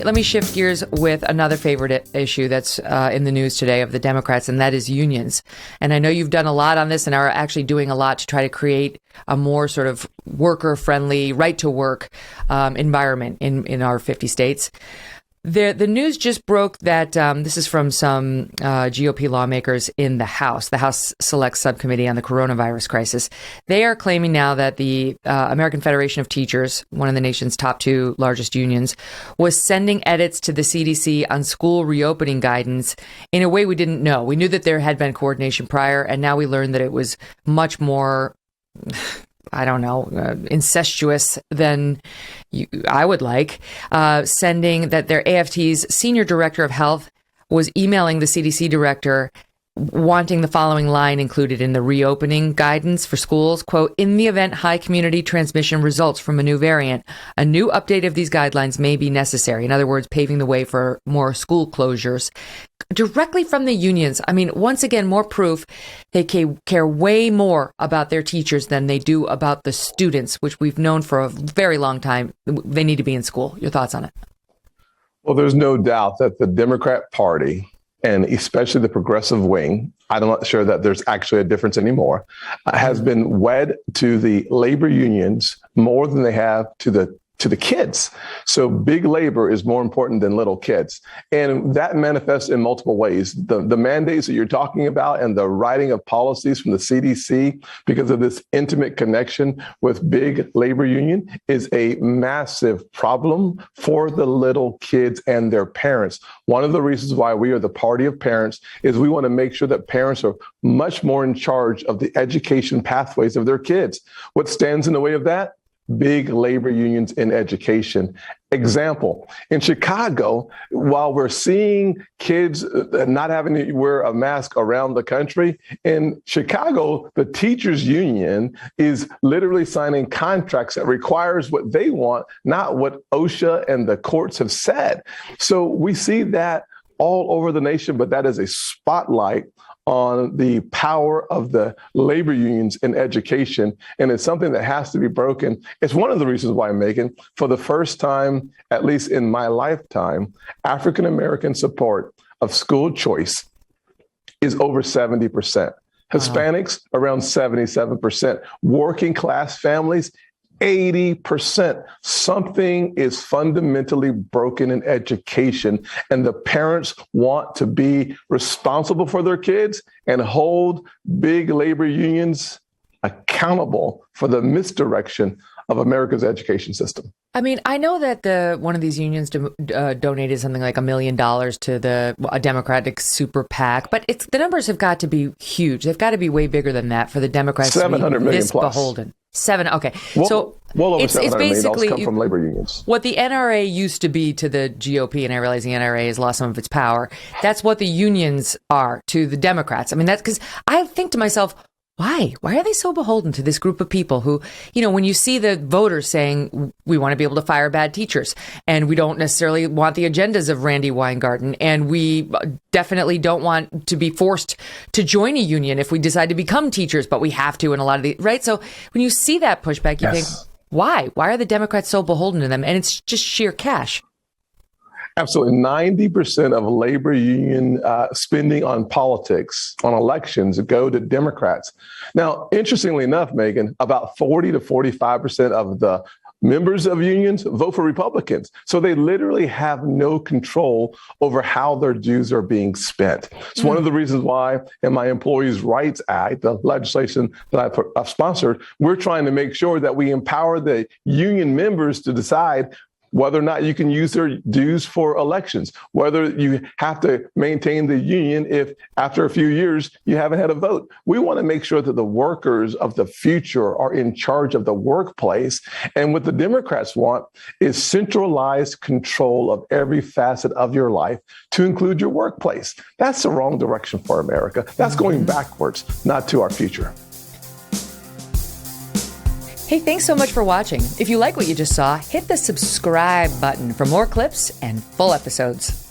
let me shift gears with another favorite issue that's in the news today of the Democrats, and that is unions. And I know you've done a lot on this and are actually doing a lot to try to create a more sort of worker-friendly, right-to-work environment in our 50 states. The news just broke that this is from some GOP lawmakers in the House Select Subcommittee on the Coronavirus Crisis. They are claiming now that the American Federation of Teachers, one of the nation's top two largest unions, was sending edits to the CDC on school reopening guidance in a way we didn't know. We knew that there had been coordination prior, and now we learned that it was much more incestuous than I would like, sending that their AFT's senior director of health was emailing the CDC director wanting the following line included in the reopening guidance for schools, quote, in the event high community transmission results from a new variant, a new update of these guidelines may be necessary. In other words, paving the way for more school closures. Directly from the unions. I mean, once again, more proof they care way more about their teachers than they do about the students, which we've known for a very long time. They need to be in school. Your thoughts on it? Well, there's no doubt that the Democrat Party, and especially the progressive wing, I'm not sure that there's actually a difference anymore, has been wed to the labor unions more than they have to the kids. So big labor is more important than little kids. And that manifests in multiple ways. The mandates that you're talking about and the writing of policies from the CDC because of this intimate connection with big labor union is a massive problem for the little kids and their parents. One of the reasons why we are the party of parents is we want to make sure that parents are much more in charge of the education pathways of their kids. What stands in the way of that? Big labor unions in education. Example, in Chicago, while we're seeing kids not having to wear a mask around the country, in Chicago, the teachers union is literally signing contracts that requires what they want, not what OSHA and the courts have said. So we see that all over the nation, but that is a spotlight on the power of the labor unions in education. And it's something that has to be broken. It's one of the reasons why, Megyn, for the first time, at least in my lifetime, African-American support of school choice is over 70%. Hispanics, around 77%. Working class families, 80%. Something is fundamentally broken in education, and the parents want to be responsible for their kids and hold big labor unions accountable for the misdirection of America's education system. I mean, I know that one of these unions donated something like $1 million to a Democratic super PAC, but the numbers have got to be huge. They've got to be way bigger than that for the Democrats to be this beholden. Okay. Well over it's $700 million come from labor unions. What the NRA used to be to the GOP, and I realize the NRA has lost some of its power, that's what the unions are to the Democrats. I mean, that's because I think to myself, why? Why are they so beholden to this group of people who, when you see the voters saying we want to be able to fire bad teachers and we don't necessarily want the agendas of Randy Weingarten and we definitely don't want to be forced to join a union if we decide to become teachers, but we have to in a lot of the, right? So when you see that pushback, you think, why? Why are the Democrats so beholden to them? And it's just sheer cash. Absolutely. 90% of labor union spending on politics, on elections, go to Democrats. Now, interestingly enough, Megyn, about 40 to 45% of the members of unions vote for Republicans. So they literally have no control over how their dues are being spent. It's one of the reasons why in my Employees' Rights Act, the legislation that I've sponsored, we're trying to make sure that we empower the union members to decide whether or not you can use their dues for elections, whether you have to maintain the union if after a few years you haven't had a vote. We want to make sure that the workers of the future are in charge of the workplace. And what the Democrats want is centralized control of every facet of your life to include your workplace. That's the wrong direction for America. That's going backwards, not to our future. Hey, thanks so much for watching. If you like what you just saw, hit the subscribe button for more clips and full episodes.